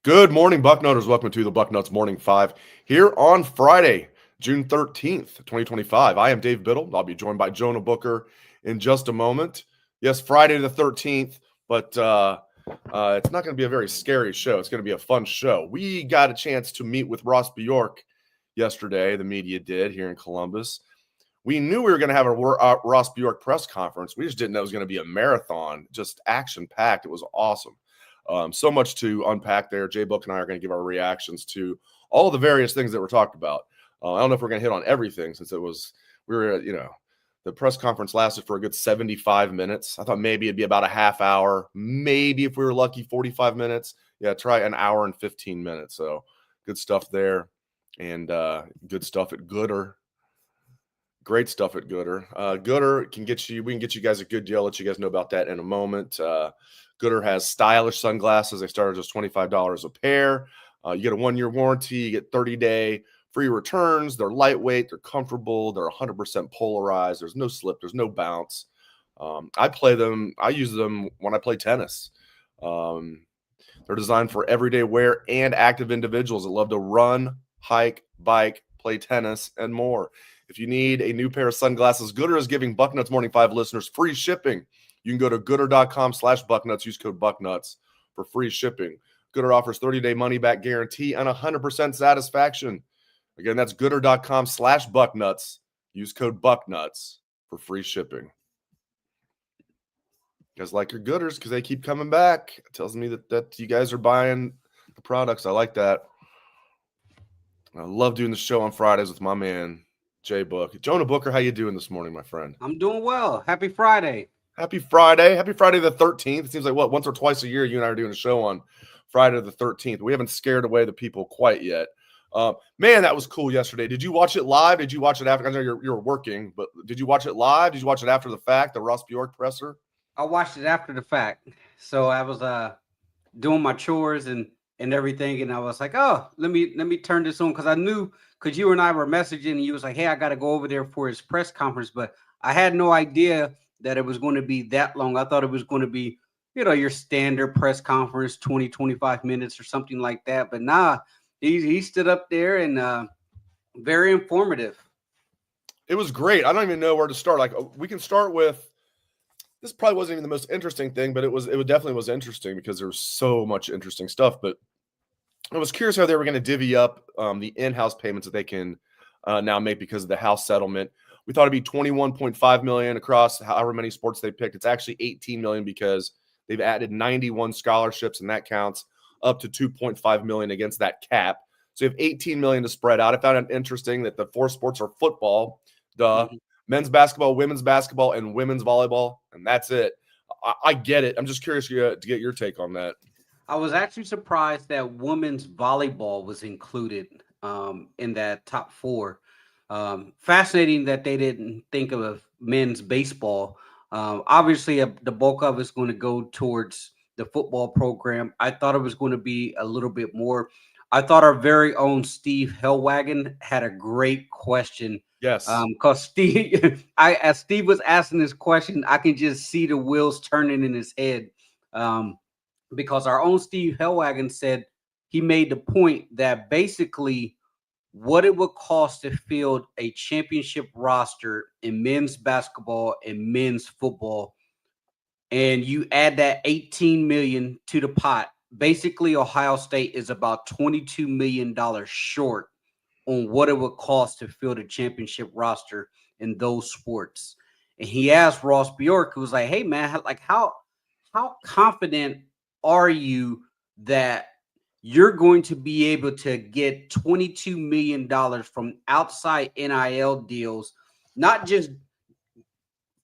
Good morning, Bucknutters. Welcome to the Bucknuts Morning 5 here on Friday, June 13th, 2025. I am Dave Biddle. I'll be joined by Jonah Booker in just a moment. Yes, Friday the 13th, but it's not going to be a very scary show. It's going to be a fun show. We got a chance to meet with Ross Bjork yesterday. The media did here in Columbus. We knew we were going to have a Ross Bjork press conference. We just didn't know it was going to be a marathon, just action-packed. It was awesome. So much to unpack there. Jay Book and I are going to give our reactions to all the various things that were talked about. I don't know if we're going to hit on everything since the press conference lasted for a good 75 minutes. I thought maybe it'd be about a half hour, maybe if we were lucky, 45 minutes. Yeah, try an hour and 15 minutes. So good stuff there, and good stuff at Gooder. Great stuff at Gooder. Gooder we can get you guys a good deal. I'll let you guys know about that in a moment. Gooder has stylish sunglasses. They start at just $25 a pair. You get a 1-year warranty. You get 30-day free returns. They're lightweight. They're comfortable. They're 100% polarized. There's no slip. There's no bounce. I play them. I use them when I play tennis. They're designed for everyday wear and active individuals that love to run, hike, bike, play tennis, and more. If you need a new pair of sunglasses, Gooder is giving Bucknuts Morning 5 listeners free shipping. You can go to gooder.com/Bucknuts, use code Bucknuts for free shipping. Gooder offers 30-day money-back guarantee and 100% satisfaction. Again, that's gooder.com/Bucknuts. Use code Bucknuts for free shipping. You guys like your Gooders because they keep coming back. It tells me that you guys are buying the products. I like that. I love doing the show on Fridays with my man, Jay Book. Jonah Booker, how you doing this morning, my friend? I'm doing well. Happy Friday. Happy Friday. Happy Friday the 13th. It seems like, once or twice a year you and I are doing a show on Friday the 13th. We haven't scared away the people quite yet. Man, that was cool yesterday. Did you watch it live? Did you watch it after? I know you're working, but did you watch it live? Did you watch it after the fact, the Ross Bjork presser? I watched it after the fact. So I was doing my chores and everything, and I was like, oh, let me turn this on because I knew because you and I were messaging and you was like, hey, I got to go over there for his press conference, but I had no idea that it was going to be that long. I thought it was going to be, your standard press conference, 20, 25 minutes or something like that. But nah, he stood up there and very informative. It was great. I don't even know where to start. Like, we can start with, this probably wasn't even the most interesting thing, but it definitely was interesting because there was so much interesting stuff. But I was curious how they were going to divvy up the in-house payments that they can now make because of the house settlement. We thought it'd be $21.5 million across however many sports they picked. It's actually $18 million because they've added 91 scholarships, and that counts up to $2.5 million against that cap. So you have $18 million to spread out. I found it interesting that the 4 sports are football, men's basketball, women's basketball, and women's volleyball, and that's it. I get it. I'm just curious to get your take on that. I was actually surprised that women's volleyball was included in that top 4. Fascinating that they didn't think of men's baseball. Obviously, the bulk of it's going to go towards the football program. I thought it was going to be a little bit more. I thought our very own Steve Hellwagon had a great question. Yes. Because Steve, as Steve was asking this question, I can just see the wheels turning in his head. Because our own Steve Hellwagon said he made the point that basically what it would cost to field a championship roster in men's basketball and men's football, and you add that 18 million to the pot. Basically, Ohio State is about $22 million short on what it would cost to field a championship roster in those sports. And he asked Ross Bjork, who was like, hey man, like how confident are you that you're going to be able to get $22 million from outside NIL deals, not just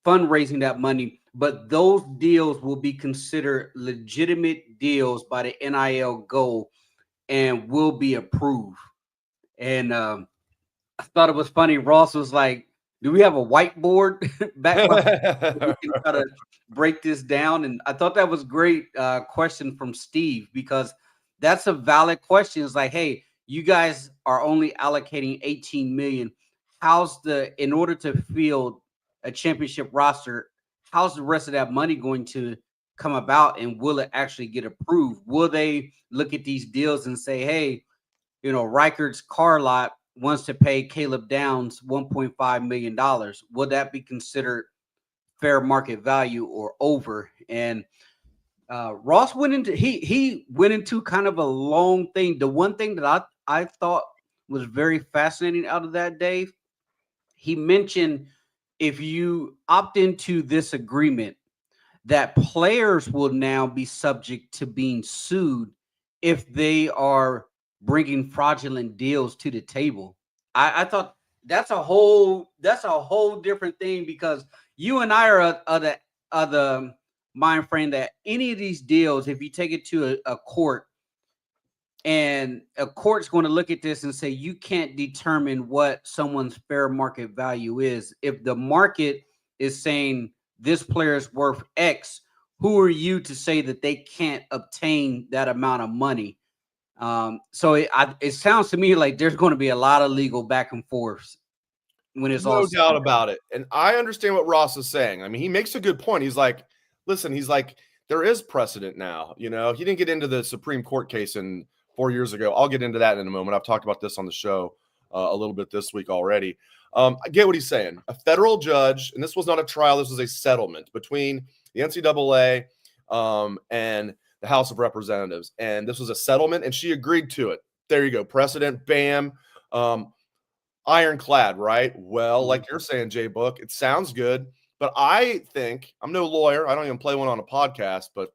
fundraising that money, but those deals will be considered legitimate deals by the NIL goal and will be approved. And I thought it was funny. Ross was like, do we have a whiteboard back behind we can try to break this down? And I thought that was great question from Steve, because that's a valid question. It's like, hey, you guys are only allocating 18 million. In order to field a championship roster, how's the rest of that money going to come about, and will it actually get approved? Will they look at these deals and say, hey, Reichard's car lot wants to pay Caleb Downs $1.5 million. Will that be considered fair market value or over? And Ross went into he went into kind of a long thing. The one thing that I thought was very fascinating out of that, Dave, he mentioned if you opt into this agreement, that players will now be subject to being sued if they are bringing fraudulent deals to the table. I thought that's a whole different thing, because you and I are the mind frame that any of these deals, if you take it to a court, and a court's going to look at this and say you can't determine what someone's fair market value is. If the market is saying this player is worth X, who are you to say that they can't obtain that amount of money? So it sounds to me like there's going to be a lot of legal back and forth when it's all no doubt about it. And I understand what Ross is saying. I mean, he makes a good point. He's like, listen, there is precedent now. He didn't get into the Supreme Court case 4 years ago. I'll get into that in a moment. I've talked about this on the show a little bit this week already. I get what he's saying. A federal judge, and this was not a trial, this was a settlement between the NCAA and the House of Representatives. And this was a settlement, and she agreed to it. There you go. Precedent, bam. Ironclad, right? Well, like you're saying, Jay Book, it sounds good. But I think, I'm no lawyer. I don't even play one on a podcast, but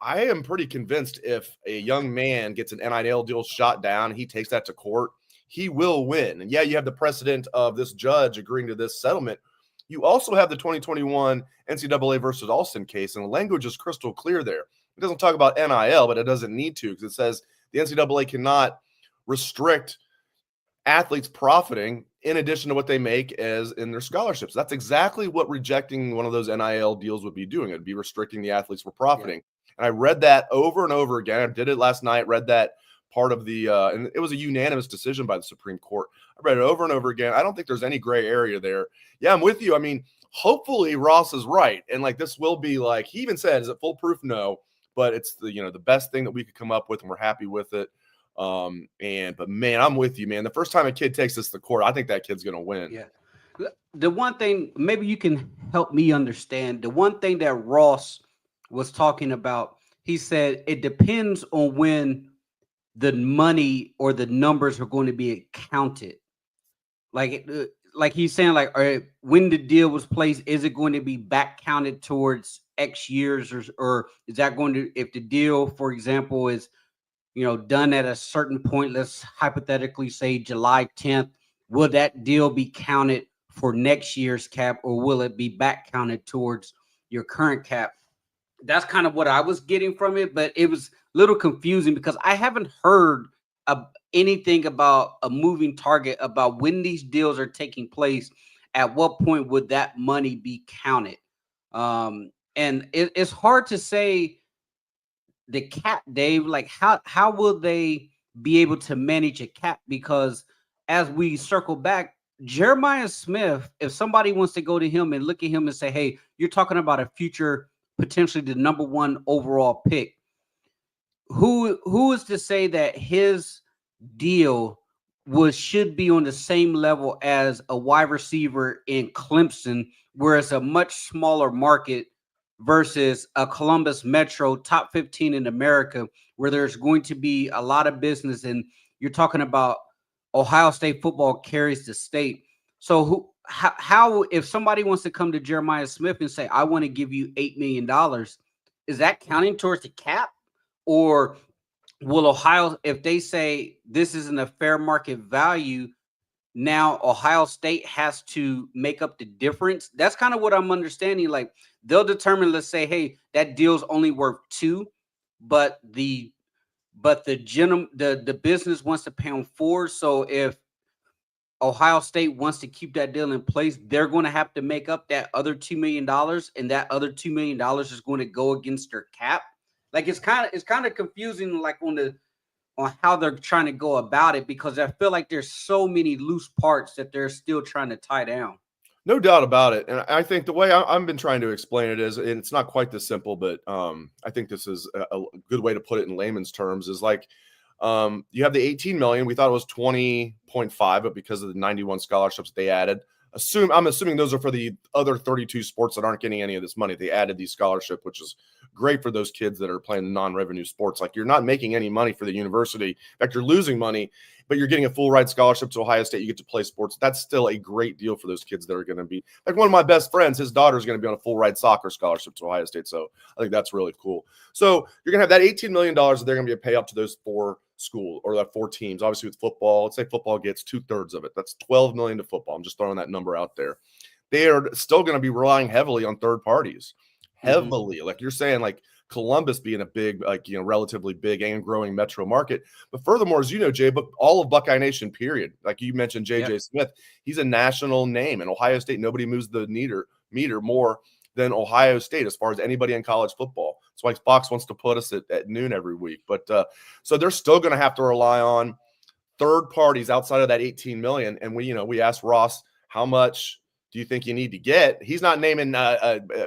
I am pretty convinced if a young man gets an NIL deal shot down and he takes that to court, he will win. And yeah, you have the precedent of this judge agreeing to this settlement. You also have the 2021 NCAA versus Alston case, and the language is crystal clear there. It doesn't talk about NIL, but it doesn't need to, because it says the NCAA cannot restrict athletes profiting in addition to what they make as in their scholarships. That's exactly what rejecting one of those NIL deals would be doing. It'd be restricting the athletes for profiting. Yeah. And I read that over and over again. I did it last night, read that part of the and it was a unanimous decision by the Supreme Court. I read it over and over again. I don't think there's any gray area there. Yeah, I'm with you. I mean, hopefully Ross is right. And like, this will be like, he even said, is it foolproof? No, but it's the best thing that we could come up with, and we're happy with it. But man, I'm with you, man. The first time a kid takes this to court, I think that kid's going to win. Yeah. The one thing, maybe you can help me understand, the one thing that Ross was talking about, he said it depends on when the money or the numbers are going to be counted. Like he's saying, like, all right, when the deal was placed, is it going to be back counted towards X years, or is that going to, if the deal, for example, is done at a certain point, let's hypothetically say July 10th, will that deal be counted for next year's cap, or will it be back counted towards your current cap? That's kind of what I was getting from it, but it was a little confusing because I haven't heard anything about a moving target about when these deals are taking place. At what point would that money be counted? And it's hard to say the cap, Dave. Like, how will they be able to manage a cap? Because as we circle back, Jeremiah Smith, if somebody wants to go to him and look at him and say, hey, you're talking about a future, potentially the number one overall pick, who is to say that his deal should be on the same level as a wide receiver in Clemson, where it's a much smaller market, versus a Columbus Metro, top 15 in America, where there's going to be a lot of business, and you're talking about Ohio State football carries the state. So how if somebody wants to come to Jeremiah Smith and say, I want to give you $8 million, is that counting towards the cap? Or will Ohio, if they say this isn't a fair market value, now Ohio State has to make up the difference? That's kind of what I'm understanding. Like, they'll determine, let's say, hey, that deal's only worth 2, but the business wants to pay on 4. So if Ohio State wants to keep that deal in place, they're going to have to make up that other $2 million, and that other $2 million is going to go against their cap. Like, it's kind of confusing, like on how they're trying to go about it, because I feel like there's so many loose parts that they're still trying to tie down. No doubt about it. And I think the way I've been trying to explain it is, and it's not quite this simple, but I think this is a good way to put it in layman's terms is like, you have the 18 million. We thought it was 20.5, but because of the 91 scholarships they added, I'm assuming those are for the other 32 sports that aren't getting any of this money. They added these scholarship, which is great for those kids that are playing non-revenue sports. Like, you're not making any money for the university. In fact, you're losing money, but you're getting a full ride scholarship to Ohio State. You get to play sports. That's still a great deal for those kids that are going to be like one of my best friends. His daughter is going to be on a full ride soccer scholarship to Ohio State. So I think that's really cool. So you're going to have that $18 million that they're going to be a pay up to those 4 schools or that 4 teams. Obviously with football, let's say football gets 2/3 of it. That's 12 million to football. I'm just throwing that number out there. They are still going to be relying heavily on third parties. Heavily. Like you're saying, like Columbus being a big, like, relatively big and growing metro market. But furthermore, as you know, Jay, but all of Buckeye Nation, period. Like you mentioned, J.J. Smith, he's a national name. And Ohio State, nobody moves the meter more than Ohio State as far as anybody in college football. That's why Fox wants to put us at noon every week. But so they're still going to have to rely on third parties outside of that 18 million. And we asked Ross, how much do you think you need to get? He's not naming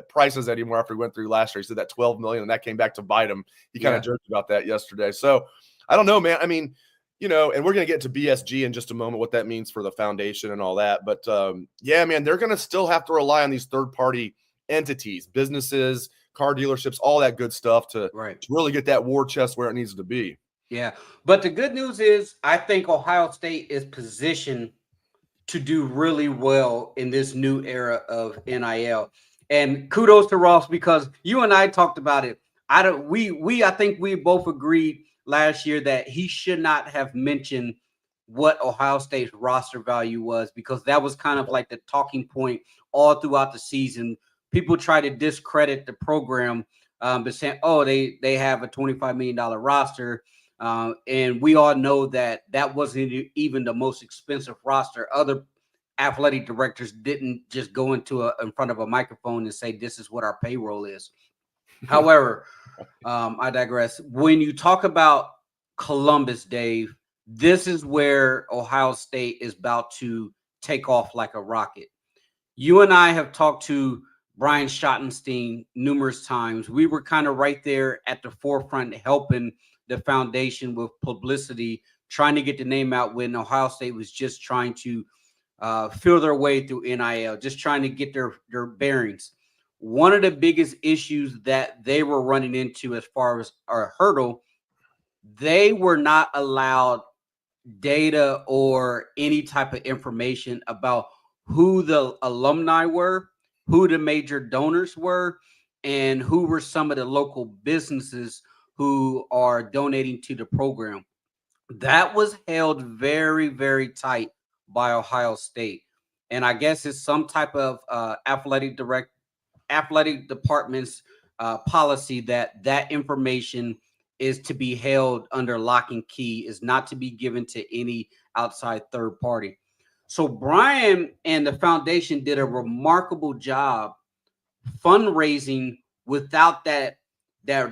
prices anymore after we went through last year. He said that 12 million, and that came back to bite him. He kind of joked about that yesterday. So I don't know, man. I mean, and we're going to get to BSG in just a moment, what that means for the foundation and all that. But yeah, man, they're going to still have to rely on these third-party entities, businesses, car dealerships, all that good stuff to really get that war chest where it needs to be. Yeah. But the good news is I think Ohio State is positioned to do really well in this new era of NIL. And kudos to Ross, because you and I talked about it. I think we both agreed last year that he should not have mentioned what Ohio State's roster value was, because that was kind of like the talking point all throughout the season. People try to discredit the program, but saying, oh, they have a $25 million roster. And we all know that wasn't even the most expensive roster. Other athletic directors didn't just go in front of a microphone and say, this is what our payroll is. However, I digress. When you talk about Columbus, Dave, this is where Ohio State is about to take off like a rocket. You and I have talked to Brian Shottenstein numerous times. We were kind of right there at the forefront helping the foundation with publicity, trying to get the name out when Ohio State was just trying to feel their way through NIL, just trying to get their bearings. One of the biggest issues that they were running into as far as our hurdle, they were not allowed data or any type of information about who the alumni were, who the major donors were, and who were some of the local businesses who are donating to the program. That was held very, very tight by Ohio State. And I guess it's some type of athletic department's policy that information is to be held under lock and key, is not to be given to any outside third party. So Brian and the foundation did a remarkable job fundraising without that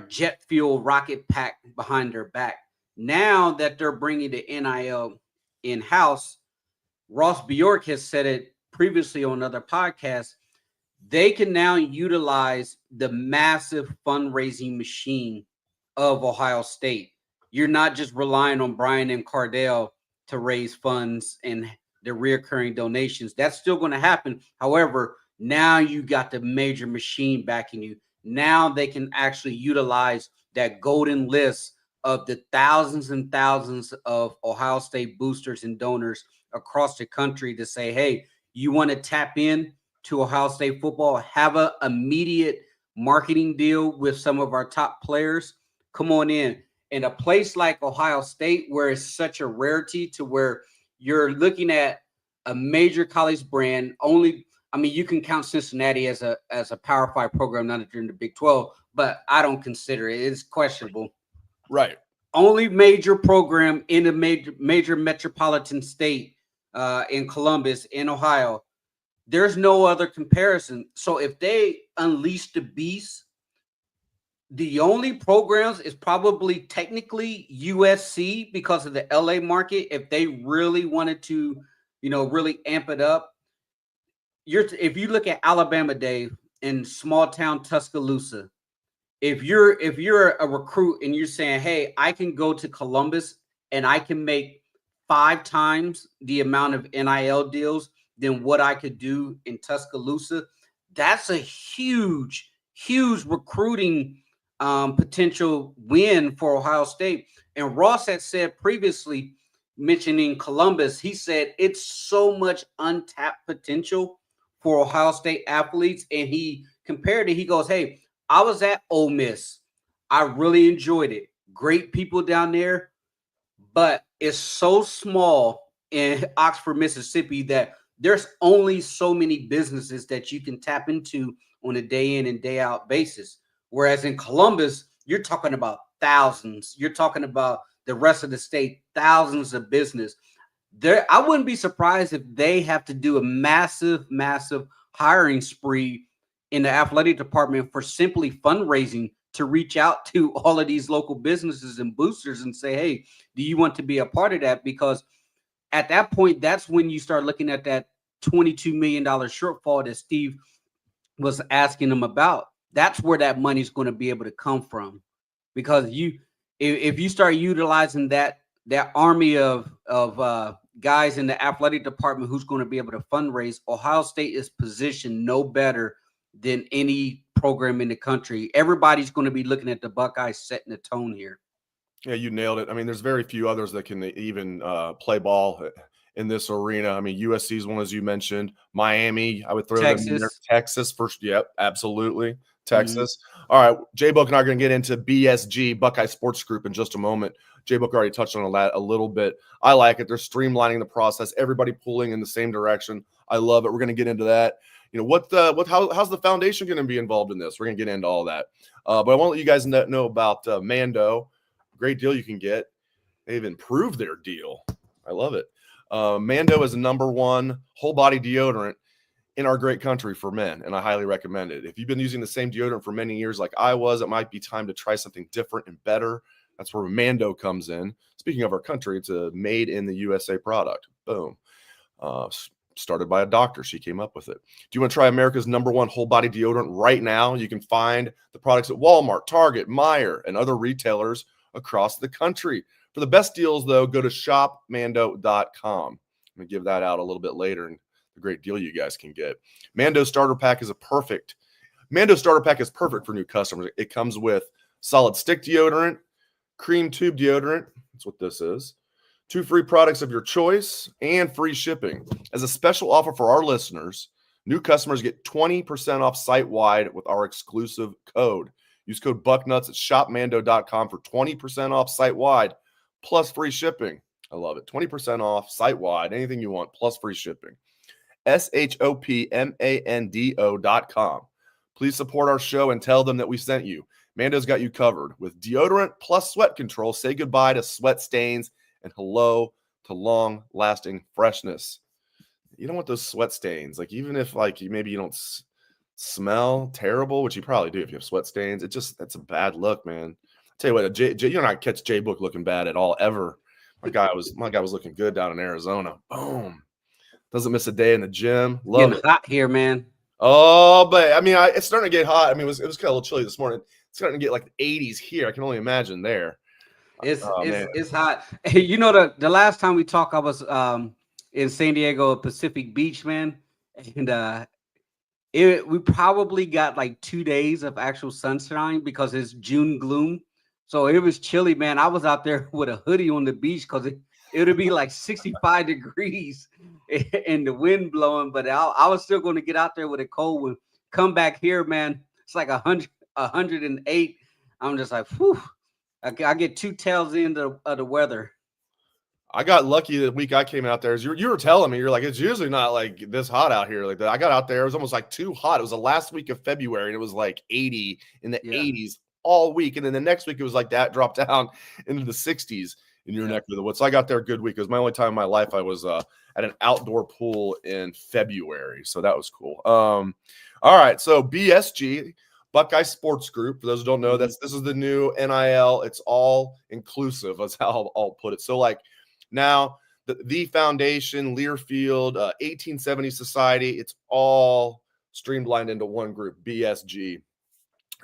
jet fuel rocket pack behind their back. Now that they're bringing the NIL in-house, Ross Bjork has said it previously on other podcasts, they can now utilize the massive fundraising machine of Ohio State. You're not just relying on Brian and Cardell to raise funds and the reoccurring donations. That's still going to happen. However, now you got the major machine backing you. Now they can actually utilize that golden list of the thousands and thousands of Ohio State boosters and donors across the country to say, hey, you want to tap in to Ohio State football, have an immediate marketing deal with some of our top players, come on in. In a place like Ohio State, where it's such a rarity to where you're looking at a major college brand, you can count Cincinnati as a Power 5 program, not during the Big 12, but I don't consider it. It's questionable. Right. Only major program in a major metropolitan state in Columbus, in Ohio. There's no other comparison. So if they unleash the beast, the only programs is probably technically USC because of the LA market. If they really wanted to, really amp it up, if you look at Alabama, Dave, in small town Tuscaloosa, if you're a recruit and you're saying, hey, I can go to Columbus and I can make 5 times the amount of NIL deals than what I could do in Tuscaloosa, that's a huge, huge recruiting potential win for Ohio State. And Ross had said previously, mentioning Columbus, he said it's so much untapped potential for Ohio State athletes. And he compared it, he goes, hey, I was at Ole Miss. I really enjoyed it. Great people down there, but it's so small in Oxford, Mississippi that there's only so many businesses that you can tap into on a day in and day out basis. Whereas in Columbus, you're talking about thousands. You're talking about the rest of the state, thousands of business. There, I wouldn't be surprised if they have to do a massive, massive hiring spree in the athletic department for simply fundraising to reach out to all of these local businesses and boosters and say, hey, do you want to be a part of that? Because at that point, that's when you start looking at that $22 million shortfall that Steve was asking them about. That's where that money's going to be able to come from. Because if you start utilizing that army of guys in the athletic department who's going to be able to fundraise, Ohio State is positioned no better than any program in the country. Everybody's going to be looking at the Buckeyes setting the tone here. Yeah, you nailed it. I mean, there's very few others that can even play ball in this arena. I mean, USC is one, as you mentioned. Miami, I would throw them in there. Texas first. Yep, absolutely. Texas. All right, J-Book and I are going to get into BSG, Buckeye Sports Group, in just a moment. J-Book already touched on that a little bit. I like it. They're streamlining the process. Everybody pulling in the same direction. I love it. We're going to get into that. You know, how's the foundation going to be involved in this? We're going to get into all that. But I want to let you guys know about Mando. Great deal you can get. They've improved their deal. I love it. Mando is the #1 whole body deodorant in our great country for men, and I highly recommend it. If you've been using the same deodorant for many years like I was, it might be time to try something different and better. That's where Mando comes in. Speaking of our country, it's a made in the USA product. Boom. Started by a doctor. She came up with it. Do you want to try America's #1 whole body deodorant right now? You can find the products at Walmart, Target, Meijer, and other retailers across the country. For the best deals, though, go to shopmando.com. I'm going to give that out a little bit later and the great deal you guys can get. Mando Starter Pack is perfect for new customers. It comes with solid stick deodorant, cream tube deodorant. That's what this is. 2 free products of your choice and free shipping. As a special offer for our listeners, new customers get 20% off site-wide with our exclusive code. Use code Bucknuts at shopmando.com for 20% off site-wide plus free shipping. I love it. 20% off site-wide, anything you want, plus free shipping. shopmando.com. Please support our show and tell them that we sent you. Mando's got you covered with deodorant plus sweat control. Say goodbye to sweat stains and hello to long-lasting freshness. You don't want those sweat stains. Like, even if maybe you don't smell terrible, which you probably do if you have sweat stains, that's a bad look, man. I'll tell you what, you're not catch J-Book looking bad at all ever. My guy was looking good down in Arizona. Boom. Doesn't miss a day in the gym. Love it. Hot here, man. Oh, but I mean, it's starting to get hot. I mean, it was kind of a little chilly this morning. It's starting to get like the 80s here. I can only imagine there. It's hot. Hey, you know, the last time we talked, I was in San Diego Pacific Beach, man, and we probably got like 2 days of actual sunshine because it's June gloom. So it was chilly, man. I was out there with a hoodie on the beach because it would be like 65 degrees and the wind blowing, but I was still going to get out there with a cold one. Come back here, man. It's like 108. I'm just like, whew. I get 2 tails into the weather. I got lucky the week I came out there. As you were telling me, you're like, it's usually not like this hot out here. Like that. I got out there, it was almost like too hot. It was the last week of February, and it was like 80 in the 80s all week. And then the next week, it was like that dropped down into the 60s in your neck of the woods. So I got there a good week. It was my only time in my life I was at an outdoor pool in February. So that was cool. All right. So BSG, Buckeye Sports Group. For those who don't know, this is the new NIL. It's all inclusive. That's how I'll put it. So like now the Foundation, Learfield, 1870 Society, it's all streamlined into one group, BSG.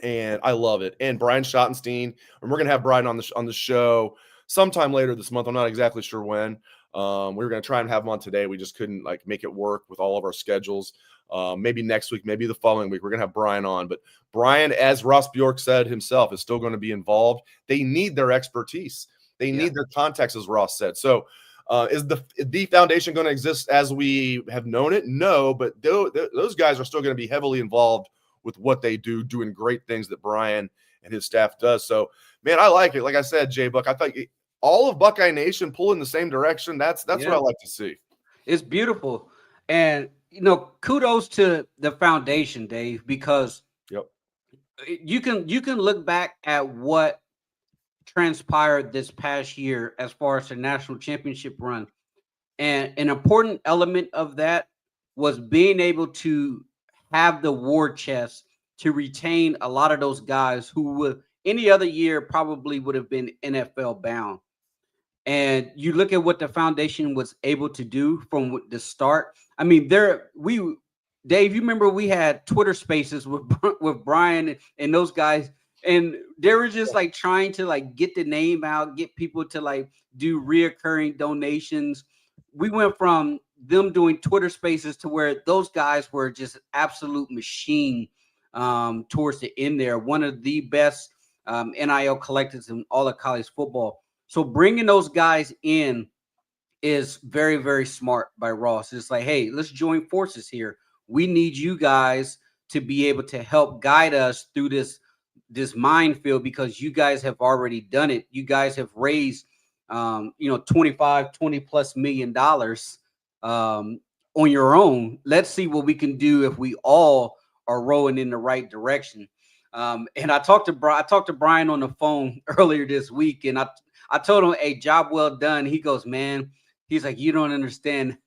And I love it. And Brian Shottenstein, and we're gonna have Brian on the show sometime later this month. I'm not exactly sure when. We were gonna try and have him on today. We just couldn't like make it work with all of our schedules. Maybe next week, maybe the following week, we're gonna have Brian on. But Brian, as Ross Bjork said himself, is still going to be involved. They need their expertise. They need their context, as Ross said. So is the foundation going to exist as we have known it? No, but those guys are still going to be heavily involved with what they do, doing great things that Brian and his staff does. So, man, I like it. Like I said, Jay Buck, I thought all of Buckeye Nation pull in the same direction. That's what I like to see. It's beautiful. And, kudos to the foundation, Dave, because you can look back at what transpired this past year as far as the national championship run. And an important element of that was being able to have the war chest to retain a lot of those guys who would any other year probably would have been NFL bound. And you look at what the foundation was able to do from the start. I mean, Dave, you remember we had Twitter spaces with Brian and those guys, and they were just like trying to like get the name out, get people to like do reoccurring donations. We went from them doing Twitter spaces to where those guys were just absolute machine towards the end there. One of the best NIL collectors in all of college football. So bringing those guys in is very, very smart by Ross. It's like, hey, let's join forces here. We need you guys to be able to help guide us through this minefield because you guys have already done it. You guys have raised, $20 plus million on your own. Let's see what we can do if we all are rowing in the right direction. And I talked to Brian on the phone earlier this week, and I told him, hey, job well done. He goes, man, he's like, you don't understand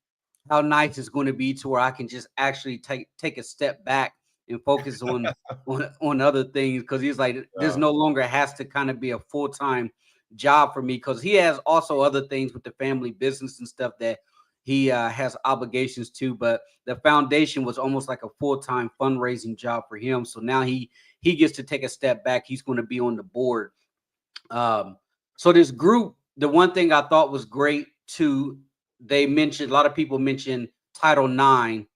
how nice it's going to be to where I can just actually take a step back and focus on other things. Cause he's like, this no longer has to kind of be a full-time job for me. Cause he has also other things with the family business and stuff that he has obligations to, but the foundation was almost like a full-time fundraising job for him. So now he gets to take a step back. He's going to be on the board. So this group, the one thing I thought was great too, a lot of people mentioned Title IX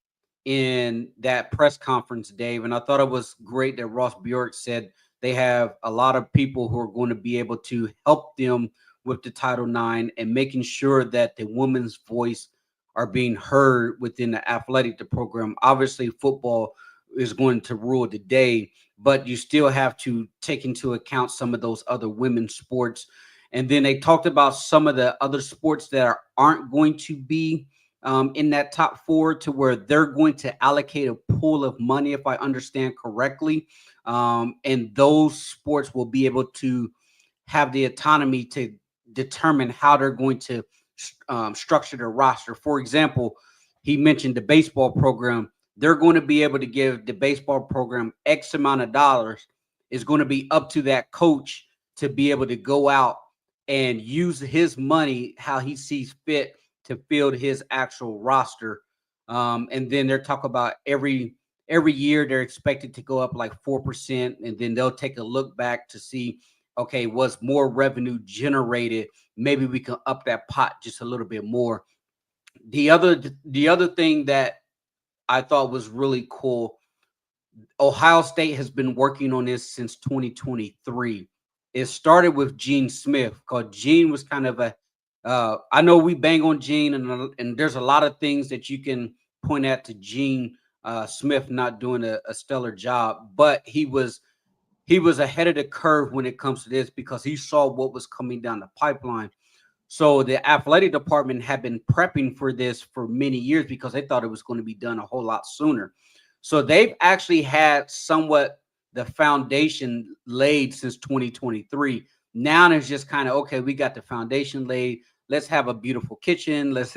in that press conference, Dave. And I thought it was great that Ross Bjork said they have a lot of people who are going to be able to help them with the Title IX and making sure that the women's voice are being heard within the athletic program. Obviously, football is going to rule the day, but you still have to take into account some of those other women's sports. And then they talked about some of the other sports that aren't going to be in that top four, to where they're going to allocate a pool of money, if I understand correctly. And those sports will be able to have the autonomy to determine how they're going to structure their roster. For example, he mentioned the baseball program. They're going to be able to give the baseball program X amount of dollars. It's going to be up to that coach to be able to go out and use his money how he sees fit to field his actual roster. And then they're talking about every year they're expected to go up like 4%. And then they'll take a look back to see, okay, was more revenue generated? Maybe we can up that pot just a little bit more. The other thing that I thought was really cool, Ohio State has been working on this since 2023. It started with Gene Smith, because Gene was kind of I know we bang on Gene, and there's a lot of things that you can point at to Gene Smith not doing a stellar job, but he was ahead of the curve when it comes to this because he saw what was coming down the pipeline. So the athletic department had been prepping for this for many years because they thought it was going to be done a whole lot sooner. So they've actually had somewhat the foundation laid since 2023. Now it's just kind of, okay, we got the foundation laid. Let's have a beautiful kitchen. Let's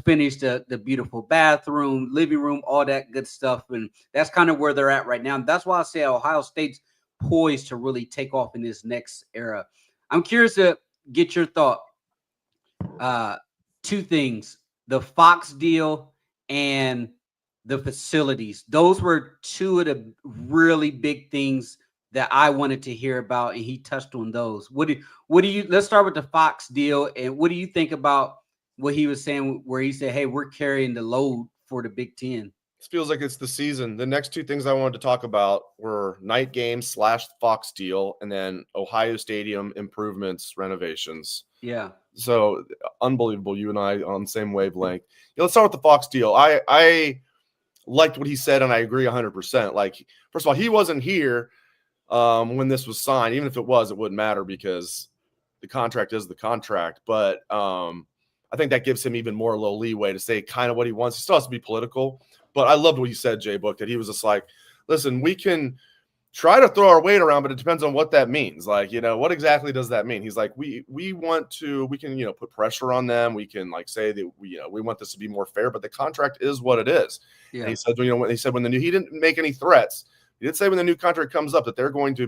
finish the beautiful bathroom, living room, all that good stuff. And that's kind of where they're at right now. And that's why I say Ohio State's poised to really take off in this next era. I'm curious to get your thought. Two things: the Fox deal and the facilities. Those were two of the really big things that I wanted to hear about, and he touched on those. What do you? Let's start with the Fox deal, and what do you think about what he was saying, where he said, "Hey, we're carrying the load for the Big Ten." This feels like it's the season. The next two things I wanted to talk about were night games / Fox deal, and then Ohio Stadium improvements, renovations. Yeah. So unbelievable. You and I on the same wavelength. Let's start with the Fox deal. I liked what he said, and I agree 100%. Like, first of all, he wasn't here when this was signed. Even if it was, it wouldn't matter because the contract is the contract. But I think that gives him even more a little leeway to say kind of what he wants. He still has to be political. But I loved what he said, Jay Book, that he was just like, listen, we can try to throw our weight around, but it depends on what that means. Like, what exactly does that mean? He's like, we can, put pressure on them. We can say that we want this to be more fair, but the contract is what it is. Yeah. And he said, he didn't make any threats. He did say when the new contract comes up that they're going to,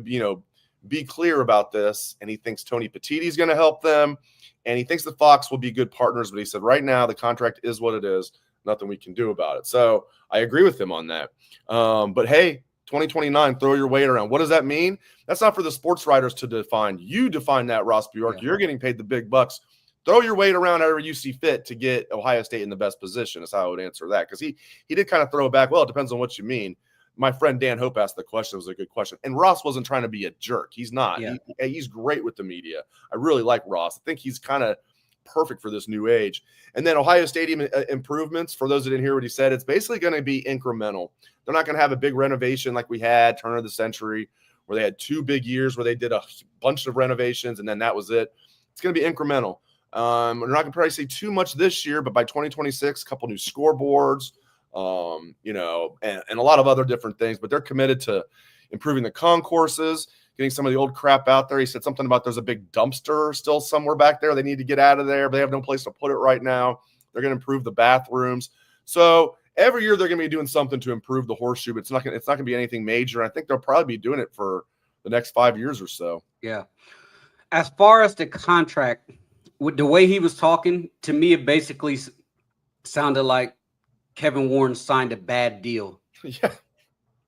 be clear about this. And he thinks Tony Petitti is going to help them. And he thinks the Fox will be good partners. But he said, right now, the contract is what it is. Nothing we can do about it. So I agree with him on that. But hey, 2029, throw your weight around. What does that mean? That's not for the sports writers to define. You define that, Ross Bjork. Yeah. You're getting paid the big bucks. Throw your weight around however you see fit to get Ohio State in the best position is how I would answer that. Because he did kind of throw it back. Well, it depends on what you mean. My friend Dan Hope asked the question. It was a good question. And Ross wasn't trying to be a jerk. He's not. Yeah. He's great with the media. I really like Ross. I think he's kind of perfect for this new age. And then Ohio Stadium improvements, for those that didn't hear what he said, it's basically going to be incremental. They're not going to have a big renovation like we had turn of the century, where they had 2 big years where they did a bunch of renovations and then that was it. It's going to be incremental. We're not going to probably see too much this year, but by 2026, a couple new scoreboards, and a lot of other different things. But they're committed to improving the concourses, getting some of the old crap out there. He said something about there's a big dumpster still somewhere back there. They need to get out of there, but they have no place to put it right now. They're going to improve the bathrooms. So every year they're going to be doing something to improve the horseshoe, but it's not going to be anything major. I think they'll probably be doing it for the next 5 years or so. Yeah. As far as the contract, with the way he was talking, to me, it basically sounded like Kevin Warren signed a bad deal. Yeah.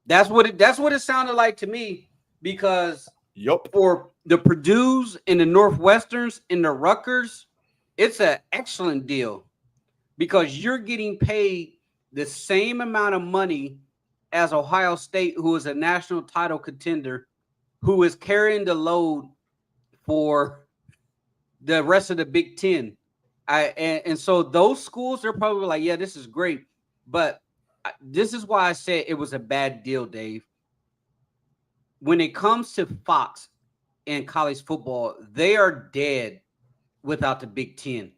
That's what it sounded like to me, because for the Purdue's and the Northwesterns and the Rutgers, it's an excellent deal because you're getting paid the same amount of money as Ohio State, who is a national title contender, who is carrying the load for the rest of the Big Ten. And so those schools, they're probably like, yeah, this is great. But this is why I said it was a bad deal, Dave. When it comes to Fox and college football, they are dead without the Big Ten.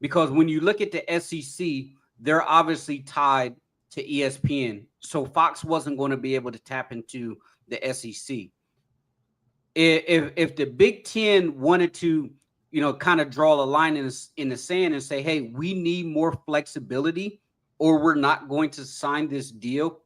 Because when you look at the SEC, they're obviously tied to ESPN. So Fox wasn't going to be able to tap into the SEC. If the Big Ten wanted to, kind of draw a line in the sand and say, hey, we need more flexibility or we're not going to sign this deal,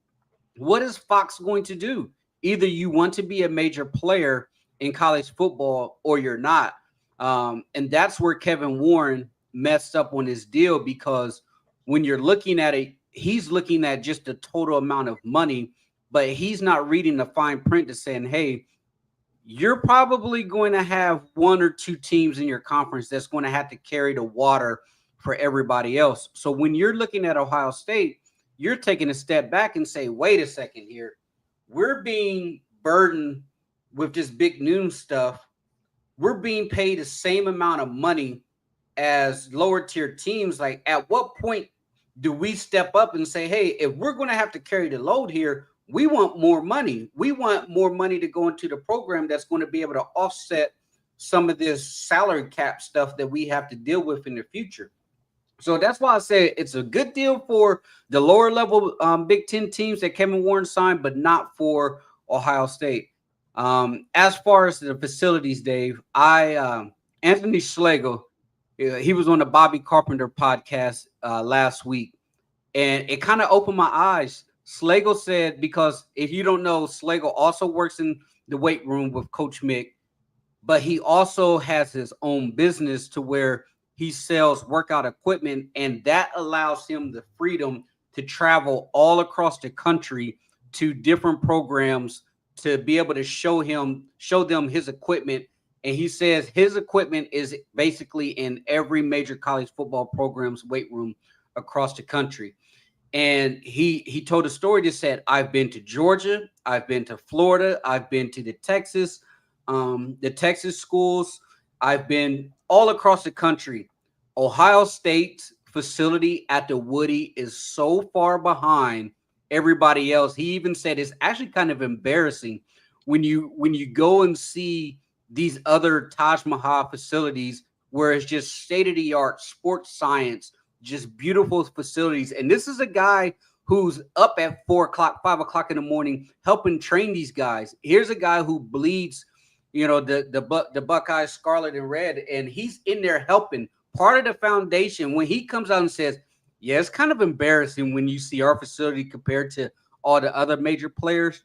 what is Fox going to do? Either you want to be a major player in college football or you're not. And that's where Kevin Warren messed up on his deal, because when you're looking at it, he's looking at just the total amount of money, but he's not reading the fine print to saying, hey, you're probably going to have 1 or 2 teams in your conference that's going to have to carry the water for everybody else. So when you're looking at Ohio State, you're taking a step back and say, wait a second here. We're being burdened with this big noon stuff. We're being paid the same amount of money as lower tier teams. Like, at what point do we step up and say, hey, if we're going to have to carry the load here, we want more money. We want more money to go into the program that's going to be able to offset some of this salary cap stuff that we have to deal with in the future. So that's why I say it's a good deal for the lower level Big Ten teams that Kevin Warren signed, but not for Ohio State. As far as the facilities, Dave, Anthony Schlegel, he was on the Bobby Carpenter podcast last week, and it kind of opened my eyes. Schlegel said, because if you don't know, Schlegel also works in the weight room with Coach Mick, but he also has his own business to where he sells workout equipment, and that allows him the freedom to travel all across the country to different programs to be able to show them his equipment. And he says his equipment is basically in every major college football program's weight room across the country. And he told a story that said, I've been to Georgia, I've been to Florida, I've been to the Texas schools, I've been all across the country. Ohio State's facility at the Woody is so far behind everybody else. He even said it's actually kind of embarrassing when you go and see these other Taj Mahal facilities where it's just state-of-the-art sports science, just beautiful facilities. And this is a guy who's up at 4 o'clock, 5 o'clock in the morning, helping train these guys. Here's a guy who bleeds, the Buckeyes scarlet and red, and he's in there helping. Part of the foundation, when he comes out and says, yeah, it's kind of embarrassing when you see our facility compared to all the other major players.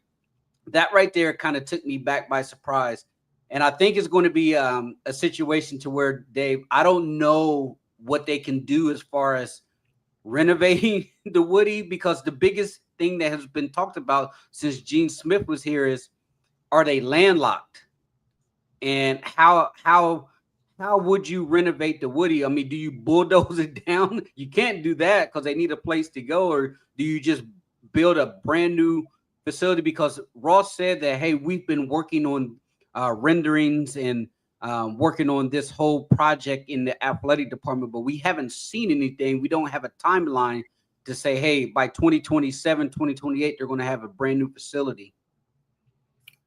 That right there kind of took me back by surprise. And I think it's going to be a situation to where, Dave, I don't know what they can do as far as renovating the Woody, because the biggest thing that has been talked about since Gene Smith was here is, are they landlocked? And how would you renovate the Woody? I mean, do you bulldoze it down? You can't do that because they need a place to go. Or do you just build a brand new facility? Because Ross said that, hey, we've been working on renderings and working on this whole project in the athletic department, but we haven't seen anything. We don't have a timeline to say, hey, by 2027, 2028, they're going to have a brand new facility.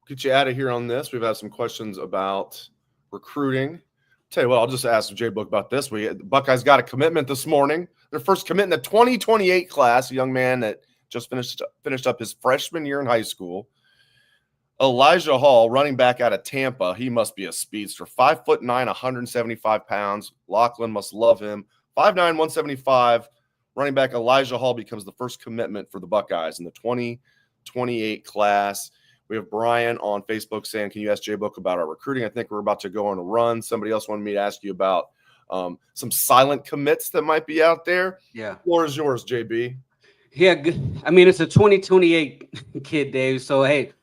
Get you out of here on this. We've had some questions about recruiting. Tell you what, I'll just ask Jay Book about this. Buckeyes got a commitment this morning. Their first commitment in the 2028 class, a young man that just finished up his freshman year in high school. Elijah Hall, running back out of Tampa. He must be a speedster. 5'9", 175 pounds. Lachlan must love him. 5'9", 175. Running back Elijah Hall becomes the first commitment for the Buckeyes in the 2028 class. We have Brian on Facebook saying, can you ask J-Book about our recruiting? I think we're about to go on a run. Somebody else wanted me to ask you about some silent commits that might be out there. Yeah. The floor is yours, JB. Yeah. I mean, it's a 2028 kid, Dave. So, hey,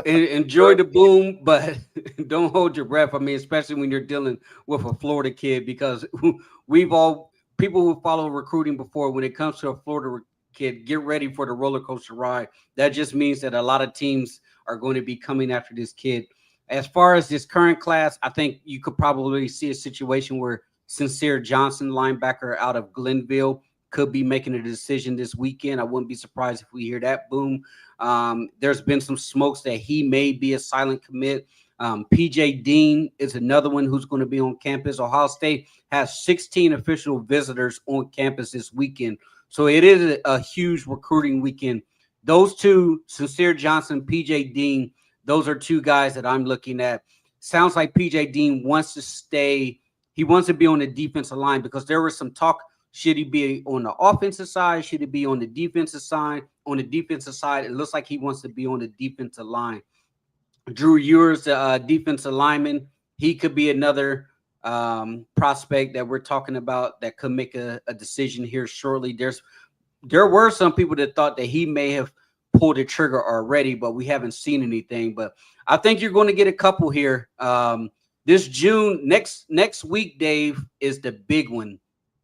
enjoy the boom, but don't hold your breath. I mean, especially when you're dealing with a Florida kid, because people who follow recruiting before, when it comes to a Florida kid, get ready for the roller coaster ride. That just means that a lot of teams are going to be coming after this kid. As far as this current class, I think you could probably see a situation where Sincere Johnson, linebacker out of Glenville, could be making a decision this weekend. I wouldn't be surprised if we hear that boom. There's been some smokes that he may be a silent commit. PJ Dean is another one who's going to be on campus. Ohio State has 16 official visitors on campus this weekend. So it is a huge recruiting weekend. Those two, Sincere Johnson, PJ Dean, those are two guys that I'm looking at. Sounds like PJ Dean wants to stay. He wants to be on the defensive line, because there was some talk. Should he be on the offensive side? Should he be on the defensive side? On the defensive side, it looks like he wants to be on the defensive line. Drew Ewers, the defensive lineman, he could be another prospect that we're talking about that could make a decision here shortly. There were some people that thought that he may have pulled the trigger already, but we haven't seen anything. But I think you're going to get a couple here. This June, next week, Dave, is the big one.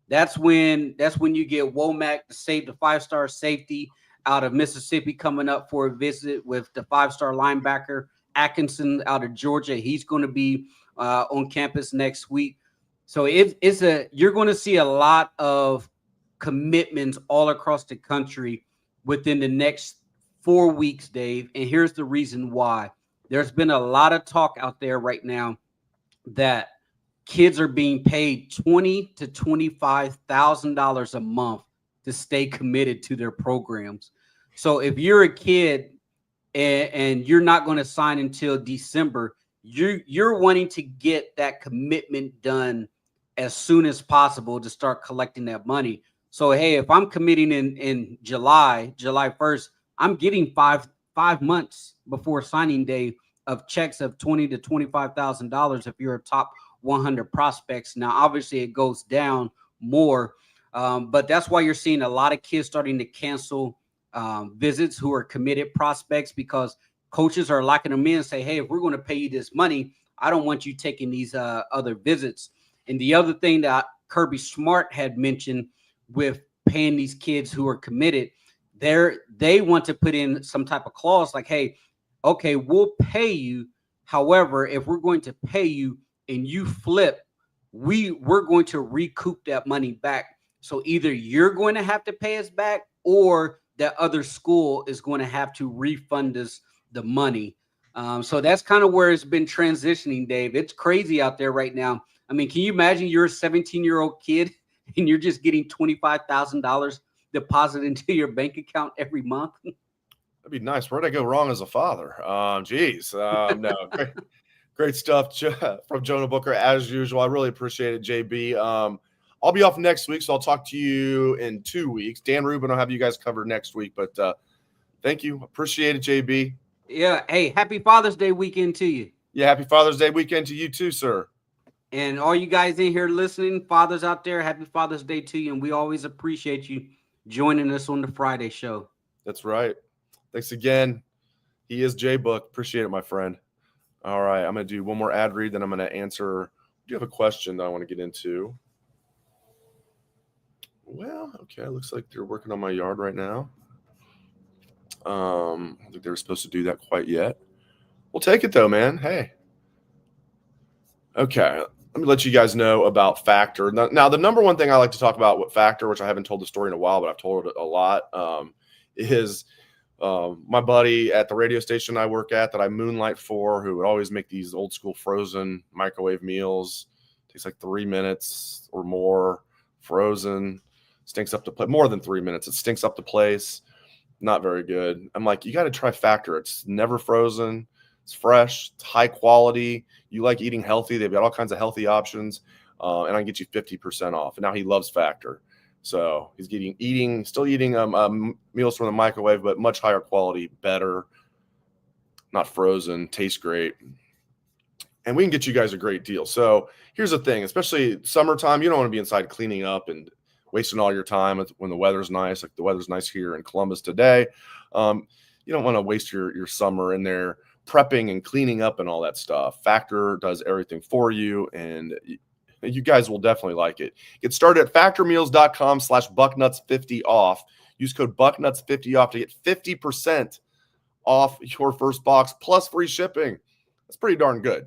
That's when you get Womack, the 5-star safety out of Mississippi, coming up for a visit with the 5-star linebacker Atkinson out of Georgia. He's going to be on campus next week. So you're going to see a lot of commitments all across the country within the next 4 weeks, Dave. And here's the reason why. There's been a lot of talk out there right now that kids are being paid $20,000 to $25,000 a month to stay committed to their programs. So if you're a kid and you're not going to sign until December, you're wanting to get that commitment done as soon as possible to start collecting that money. So, hey, if I'm committing in July 1st, I'm getting five months before signing day of checks of $20,000 to $25,000 if you're a top 100 prospects. Now, obviously, it goes down more, but that's why you're seeing a lot of kids starting to cancel visits who are committed prospects, because coaches are locking them in and say, hey, if we're going to pay you this money, I don't want you taking these other visits. And the other thing that Kirby Smart had mentioned with paying these kids who are committed, they want to put in some type of clause like, hey, okay, we'll pay you. However, if we're going to pay you and you flip, we're going to recoup that money back. So either you're going to have to pay us back, or that other school is going to have to refund us the money. So that's kind of where it's been transitioning, Dave. It's crazy out there right now. I mean, can you imagine you're a 17-year-old kid and you're just getting $25,000 deposited into your bank account every month? That'd be nice. Where'd I go wrong as a father? Geez. No, great stuff from Jonah Booker, as usual. I really appreciate it, JB. I'll be off next week, so I'll talk to you in 2 weeks. Dan Rubin will have you guys covered next week, but thank you. Appreciate it, JB. Yeah. Hey, happy Father's Day weekend to you. Yeah, happy Father's Day weekend to you too, sir. And all you guys in here listening, fathers out there, happy Father's Day to you. And we always appreciate you joining us on the Friday show. That's right. Thanks again. He is J Book. Appreciate it, my friend. All right, I'm going to do one more ad read, then I'm going to answer. Do you have a question that I want to get into? Well, okay. Looks like they're working on my yard right now. I don't think they were supposed to do that quite yet. We'll take it though, man. Hey. Okay. Let me let you guys know about Factor. Now, the number one thing I like to talk about with Factor, which I haven't told the story in a while, but I've told it a lot, is my buddy at the radio station I work at that I moonlight for, who would always make these old school frozen microwave meals. Takes like 3 minutes or more. Frozen. Stinks up the place. More than 3 minutes. It stinks up the place. Not very good. I'm like, you got to try Factor. It's never frozen. It's fresh. It's high quality. You like eating healthy. They've got all kinds of healthy options. And I can get you 50% off. And now he loves Factor. So he's still eating meals from the microwave, but much higher quality, better, not frozen, tastes great. And we can get you guys a great deal. So here's the thing, especially summertime, you don't want to be inside cleaning up and wasting all your time when the weather's nice, like the weather's nice here in Columbus today. You don't want to waste your summer in there prepping and cleaning up and all that stuff. Factor does everything for you, and you guys will definitely like it. Get started at factormeals.com/bucknuts50 off. Use code bucknuts50 off to get 50% off your first box plus free shipping. That's pretty darn good.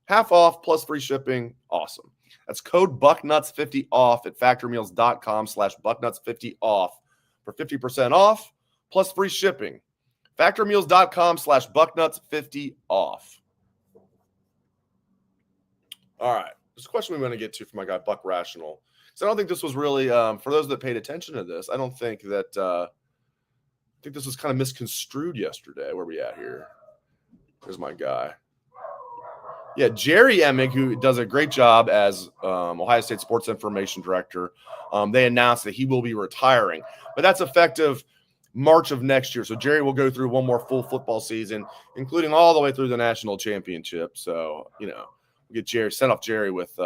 Half off plus free shipping. Awesome. That's code bucknuts50 off at factormeals.com/bucknuts50 off for 50% off plus free shipping. Factormeals.com/bucknuts50 off. All right. There's a question we want to get to from my guy, Buck Rational. So I don't think this was really, for those that paid attention to this, I don't think that, I think this was kind of misconstrued yesterday. Where are we at here? There's my guy. Yeah, Jerry Emig, who does a great job as Ohio State Sports Information Director, they announced that he will be retiring. But that's effective March of next year. So Jerry will go through one more full football season, including all the way through the national championship. So, we'll get Jerry, send off Jerry with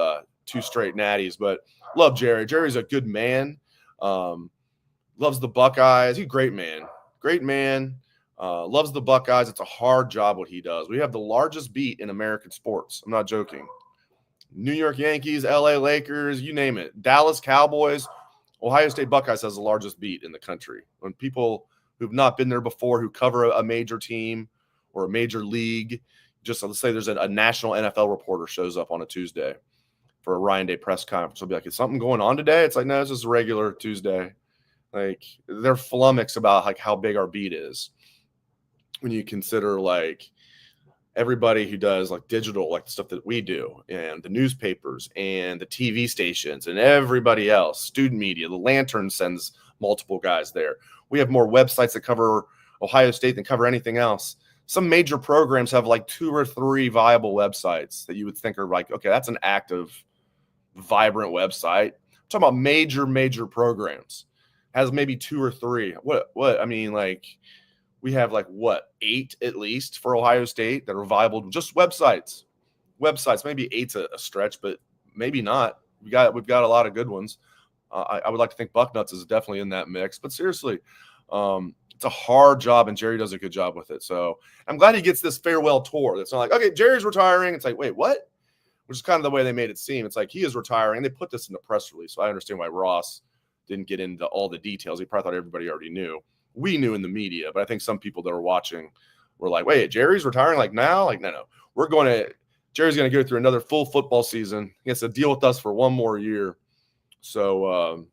2 straight natties. But love Jerry. Jerry's a good man. Loves the Buckeyes. He's a great man. Great man. Loves the Buckeyes. It's a hard job what he does. We have the largest beat in American sports. I'm not joking. New York Yankees, LA Lakers, you name it. Dallas Cowboys. Ohio State Buckeyes has the largest beat in the country. When people who've not been there before, who cover a major team or a major league, just let's say there's a national NFL reporter shows up on a Tuesday for a Ryan Day press conference. They'll be like, is something going on today? It's like, no, it's just a regular Tuesday. Like, they're flummoxed about like how big our beat is. When you consider like everybody who does like digital, like the stuff that we do, and the newspapers and the TV stations and everybody else, student media, the Lantern sends multiple guys there. We have more websites that cover Ohio State than cover anything else. Some major programs have like 2 or 3 viable websites that you would think are like, okay, that's an active, vibrant website. I'm talking about major programs. Has maybe 2 or 3. What? I mean, like, we have like 8 at least for Ohio State that are viable, just websites. websites. Maybe 8's a stretch, but maybe not. We've got a lot of good ones. I would like to think Bucknuts is definitely in that mix. But seriously, it's a hard job, and Jerry does a good job with it. So I'm glad he gets this farewell tour. It's not like, okay, Jerry's retiring. It's like, wait, what? Which is kind of the way they made it seem. It's like he is retiring. And they put this in the press release. So I understand why Ross didn't get into all the details. He probably thought everybody already knew. We knew in the media, but I think some people that were watching were like, wait, Jerry's retiring like now? Like, no. Jerry's going to go through another full football season. He has to deal with us for one more year. So,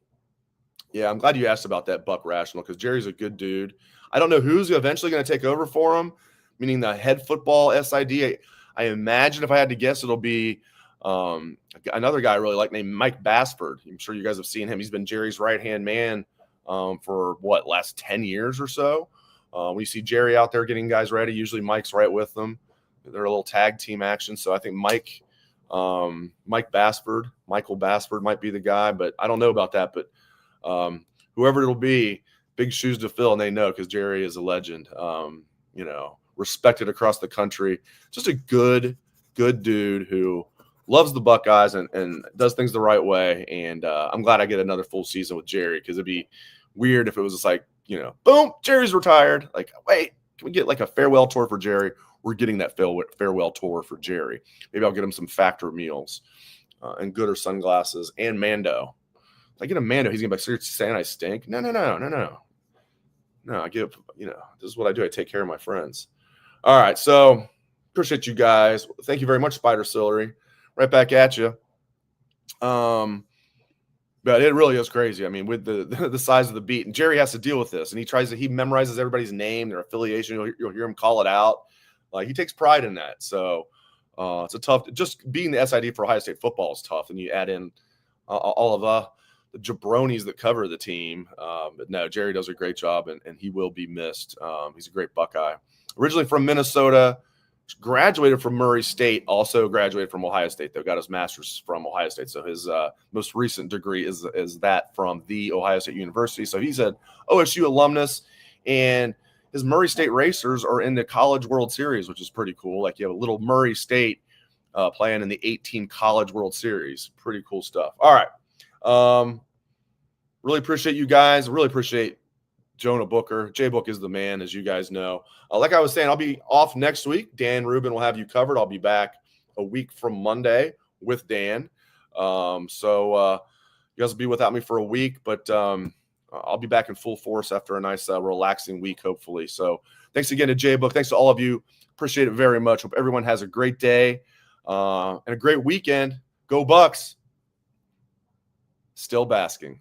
yeah, I'm glad you asked about that, Buck Rational, because Jerry's a good dude. I don't know who's eventually going to take over for him, meaning the head football SID. I imagine if I had to guess, it'll be another guy I really like named Mike Bassford. I'm sure you guys have seen him. He's been Jerry's right-hand man for, last 10 years or so. When you see Jerry out there getting guys ready, usually Mike's right with them. They're a little tag team action. So I think Michael Bassford might be the guy, but I don't know about that. But whoever it'll be, big shoes to fill, and they know because Jerry is a legend. Respected across the country. Just a good dude who loves the Buckeyes and does things the right way. And I'm glad I get another full season with Jerry, because it'd be weird if it was just like, boom, Jerry's retired. Like, wait, can we get like a farewell tour for Jerry? We're getting that farewell tour for Jerry. Maybe I'll get him some Factor meals and Gooder sunglasses and Mando. If I get a Mando, he's going to be like, saying I stink? No. No, I give, this is what I do. I take care of my friends. All right, so appreciate you guys. Thank you very much, Spider Celery. Right back at you. But it really is crazy. I mean, with the size of the beat, and Jerry has to deal with this, and he memorizes everybody's name, their affiliation. You'll hear him call it out. Like, he takes pride in that. So it's a tough. Just being the SID for Ohio State football is tough, and you add in all of the jabronis that cover the team. But no, Jerry does a great job, and he will be missed. He's a great Buckeye. Originally from Minnesota, graduated from Murray State, also graduated from Ohio State, though. Got his master's from Ohio State. So his most recent degree is that from the Ohio State University. So he's an OSU alumnus, and his Murray State Racers are in the College World Series, which is pretty cool. Like, you have a little Murray State playing in the 18 College World Series. Pretty cool stuff. All right. Really appreciate you guys. Really appreciate Jonah Booker. J-Book is the man, as you guys know. Like I was saying, I'll be off next week. Dan Rubin will have you covered. I'll be back a week from Monday with Dan. So you guys will be without me for a week, but I'll be back in full force after a nice relaxing week, hopefully. So thanks again to J-Book. Thanks to all of you. Appreciate it very much. Hope everyone has a great day and a great weekend. Go Bucks. Still basking.